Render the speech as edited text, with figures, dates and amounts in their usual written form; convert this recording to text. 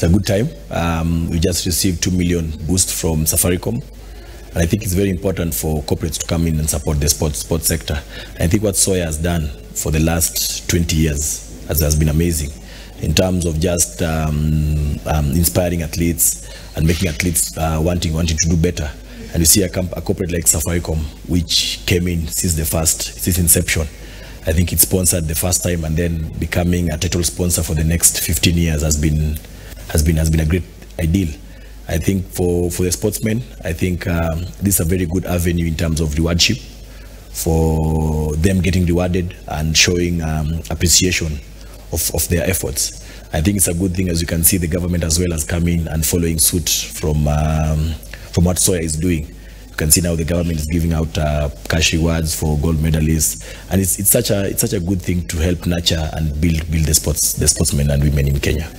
It's a good time. We just received 2 million boost from Safaricom. And I think it's very important for corporates to come in and support the sports sector. And I think what Soya has done for the last 20 years has been amazing in terms of just inspiring athletes and making athletes wanting to do better. And you see a corporate like Safaricom, which came in since inception. I think it sponsored the first time, and then becoming a title sponsor for the next 15 years has been a great ideal. I think for the sportsmen, I think this is a very good avenue in terms of rewardship for them getting rewarded and showing appreciation of their efforts. I think it's a good thing, as you can see, the government as well has come in and following suit from what Soya is doing. You can see now the government is giving out cash rewards for gold medalists, and it's such a good thing to help nurture and build the sportsmen and women in Kenya.